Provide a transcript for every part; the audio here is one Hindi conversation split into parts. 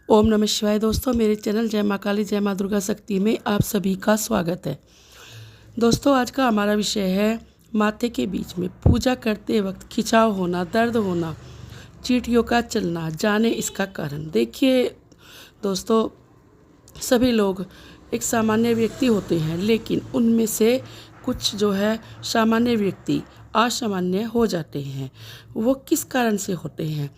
ओम नमः शिवाय। दोस्तों, मेरे चैनल जय माँ काली जय माँ दुर्गा शक्ति में आप सभी का स्वागत है। दोस्तों, आज का हमारा विषय है माथे के बीच में पूजा करते वक्त खिंचाव होना, दर्द होना, चींटियों का चलना, जाने इसका कारण। देखिए दोस्तों, सभी लोग एक सामान्य व्यक्ति होते हैं, लेकिन उनमें से कुछ जो है सामान्य व्यक्ति असामान्य हो जाते हैं। वो किस कारण से होते हैं?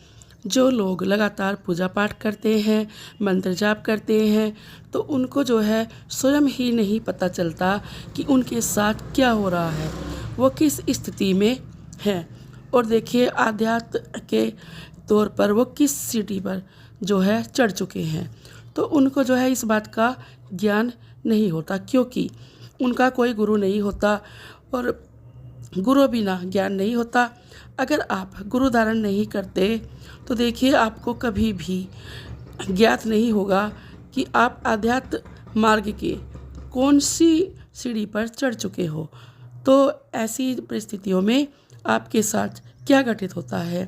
जो लोग लगातार पूजा पाठ करते हैं, मंत्र जाप करते हैं, तो उनको जो है स्वयं ही नहीं पता चलता कि उनके साथ क्या हो रहा है, वो किस स्थिति में है। और देखिए, आध्यात्म के तौर पर वो किस सीढ़ी पर जो है चढ़ चुके हैं, तो उनको जो है इस बात का ज्ञान नहीं होता, क्योंकि उनका कोई गुरु नहीं होता और गुरु बिना ज्ञान नहीं होता। अगर आप गुरु धारण नहीं करते तो देखिए, आपको कभी भी ज्ञात नहीं होगा कि आप आध्यात्म मार्ग के कौन सी सीढ़ी पर चढ़ चुके हो। तो ऐसी परिस्थितियों में आपके साथ क्या घटित होता है,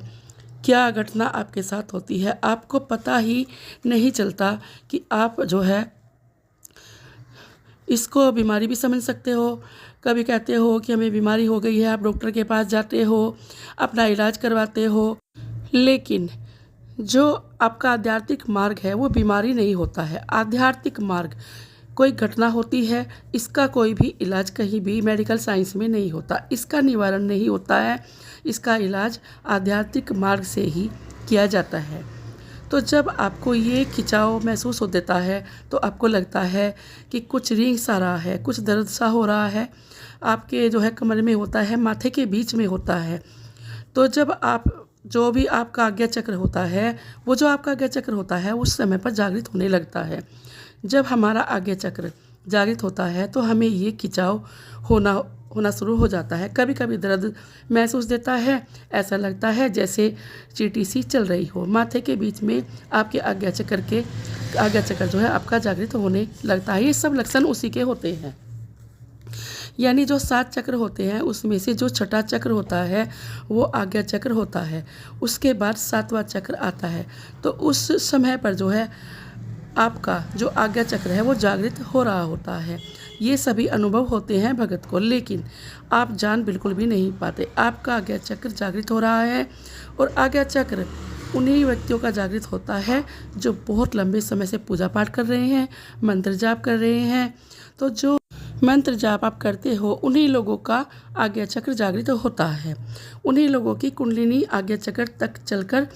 क्या घटना आपके साथ होती है, आपको पता ही नहीं चलता कि आप जो है इसको बीमारी भी समझ सकते हो। कभी कहते हो कि हमें बीमारी हो गई है, आप डॉक्टर के पास जाते हो, अपना इलाज करवाते हो, लेकिन जो आपका आध्यात्मिक मार्ग है वो बीमारी नहीं होता है। आध्यात्मिक मार्ग कोई घटना होती है, इसका कोई भी इलाज कहीं भी मेडिकल साइंस में नहीं होता, इसका निवारण नहीं होता है, इसका इलाज आध्यात्मिक मार्ग से ही किया जाता है। तो जब आपको ये खिंचाव महसूस हो देता है, तो आपको लगता है कि कुछ रेंग सा रहा है, कुछ दर्द सा हो रहा है, आपके जो है कमर में होता है, माथे के बीच में होता है। तो जब आप जो भी आपका आज्ञा चक्र होता है, वो जो आपका आज्ञा चक्र होता है उस समय पर जागृत होने लगता है। जब हमारा आज्ञा चक्र जागृत होता है तो हमें ये खिंचाव होना शुरू हो जाता है। कभी कभी दर्द महसूस देता है, ऐसा लगता है जैसे चींटी सी चल रही हो। माथे के बीच में आपके आज्ञा चक्र जो है आपका जागृत होने लगता है। ये सब लक्षण उसी के होते हैं। यानी जो 7 चक्र होते हैं उसमें से जो छठा चक्र होता है वो आज्ञा चक्र होता है। उसके बाद 7वां चक्र आता है। तो उस समय पर जो है आपका जो आज्ञा चक्र है वो जागृत हो रहा होता है। ये सभी अनुभव होते हैं भगत को, लेकिन आप जान बिल्कुल भी नहीं पाते। आपका आज्ञा चक्र जागृत हो रहा है, और आज्ञा चक्र उन्हीं व्यक्तियों का जागृत होता है जो बहुत लंबे समय से पूजा पाठ कर रहे हैं, मंत्र जाप कर रहे हैं। तो जो मंत्र जाप आप करते हो उन्हीं लोगों का आज्ञा चक्र जागृत होता है। उन्हीं लोगों की कुंडलिनी आज्ञा चक्र तक चलकर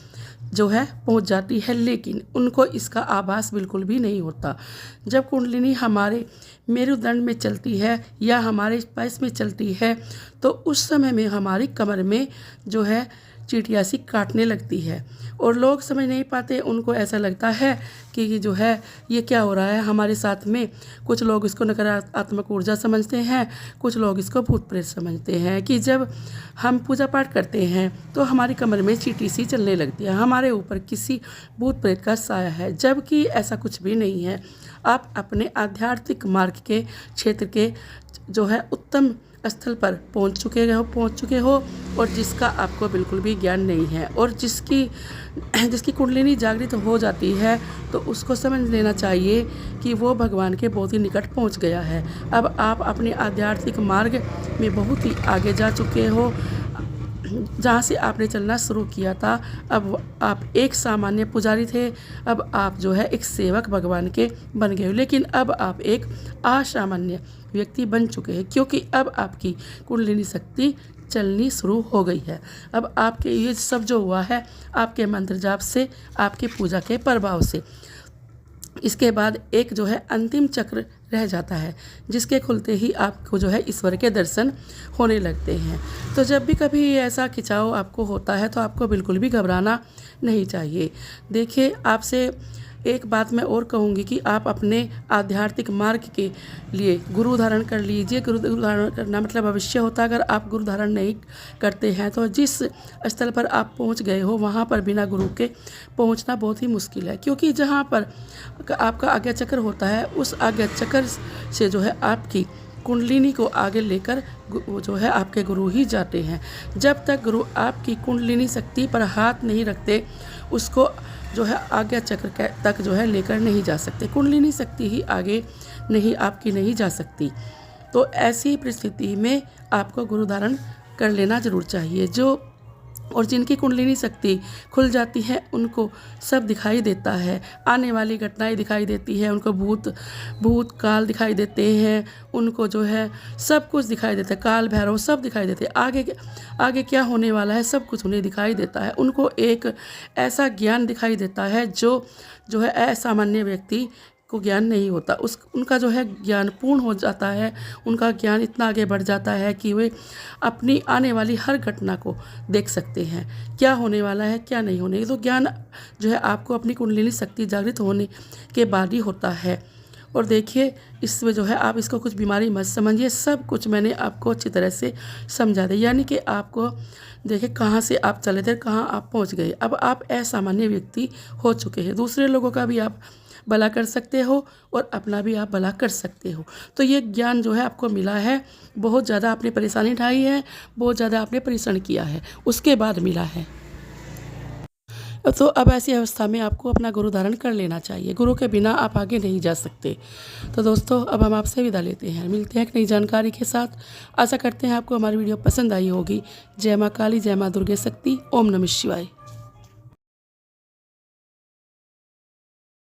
जो है पहुंच जाती है, लेकिन उनको इसका आभास बिल्कुल भी नहीं होता। जब कुंडलिनी हमारे मेरुदंड में चलती है या हमारे पैस में चलती है, तो उस समय में हमारी कमर में जो है चींटियाँ सी काटने लगती है, और लोग समझ नहीं पाते। उनको ऐसा लगता है कि ये जो है ये क्या हो रहा है हमारे साथ में। कुछ लोग इसको नकारात्मक ऊर्जा समझते हैं, कुछ लोग इसको भूत प्रेत समझते हैं कि जब हम पूजा पाठ करते हैं तो हमारी कमर में चींटी सी चलने लगती है, हमारे ऊपर किसी भूत प्रेत का साया है, जबकि ऐसा कुछ भी नहीं है। आप अपने आध्यात्मिक मार्ग के क्षेत्र के जो है उत्तम स्थल पर पहुंच चुके हो, और जिसका आपको बिल्कुल भी ज्ञान नहीं है, और जिसकी कुंडलिनी जागृत हो जाती है तो उसको समझ लेना चाहिए कि वो भगवान के बहुत ही निकट पहुंच गया है। अब आप अपने आध्यात्मिक मार्ग में बहुत ही आगे जा चुके हो। जहाँ से आपने चलना शुरू किया था, अब आप एक सामान्य पुजारी थे, अब आप जो है एक सेवक भगवान के बन गए हो। लेकिन अब आप एक असामान्य व्यक्ति बन चुके हैं, क्योंकि अब आपकी कुंडलिनी शक्ति चलनी शुरू हो गई है। अब आपके ये सब जो हुआ है आपके मंत्र जाप से, आपके पूजा के प्रभाव से। इसके बाद एक जो है अंतिम चक्र रह जाता है, जिसके खुलते ही आपको जो है ईश्वर के दर्शन होने लगते हैं। तो जब भी कभी ऐसा खिंचाव आपको होता है तो आपको बिल्कुल भी घबराना नहीं चाहिए। देखिए, आपसे एक बात मैं और कहूँगी कि आप अपने आध्यात्मिक मार्ग के लिए गुरु धारण कर लीजिए। गुरु धारण करना मतलब अवश्य होता है। अगर आप गुरु धारण नहीं करते हैं तो जिस स्थल पर आप पहुंच गए हो वहां पर बिना गुरु के पहुंचना बहुत ही मुश्किल है, क्योंकि जहां पर आपका आज्ञा चक्र होता है उस आज्ञा चक्र से जो है आपकी कुंडलिनी को आगे लेकर वो जो है आपके गुरु ही जाते हैं। जब तक गुरु आपकी कुंडलिनी शक्ति पर हाथ नहीं रखते, उसको जो है आज्ञा चक्र तक जो है लेकर नहीं जा सकते। कुंडलिनी शक्ति ही आगे आपकी नहीं जा सकती। तो ऐसी परिस्थिति में आपको गुरु धारण कर लेना जरूर चाहिए। और जिनकी कुंडलिनी शक्ति खुल जाती है उनको सब दिखाई देता है, आने वाली घटनाएं दिखाई देती है, उनको भूत काल दिखाई देते हैं, उनको जो है सब कुछ दिखाई देता है, काल भैरव सब दिखाई देते हैं, आगे क्या होने वाला है सब कुछ उन्हें दिखाई देता है। उनको एक ऐसा ज्ञान दिखाई देता है जो है असामान्य व्यक्ति को ज्ञान नहीं होता। उनका जो है ज्ञान पूर्ण हो जाता है, उनका ज्ञान इतना आगे बढ़ जाता है कि वे अपनी आने वाली हर घटना को देख सकते हैं, क्या होने वाला है क्या नहीं होने। तो ज्ञान जो है आपको अपनी कुंडलिनी शक्ति जागृत होने के बाद ही होता है। और देखिए इसमें जो है आप इसको कुछ बीमारी मत समझिए, सब कुछ मैंने आपको अच्छी तरह से समझा दिया। यानी कि आपको देखिए कहाँ से आप चले थे, कहाँ आप पहुँच गए। अब आप असामान्य व्यक्ति हो चुके हैं, दूसरे लोगों का भी आप भला कर सकते हो और अपना भी आप भला कर सकते हो। तो ये ज्ञान जो है आपको मिला है, बहुत ज़्यादा आपने परेशानी उठाई है, बहुत ज़्यादा आपने परिश्रम किया है, उसके बाद मिला है। तो अब ऐसी अवस्था में आपको अपना गुरु धारण कर लेना चाहिए। गुरु के बिना आप आगे नहीं जा सकते। तो दोस्तों अब हम आपसे विदा लेते हैं, मिलते हैं एक नई जानकारी के साथ। आशा करते हैं आपको हमारी वीडियो पसंद आई होगी। जय माँ काली, जय माँ दुर्गे शक्ति, ओम नमः शिवाय।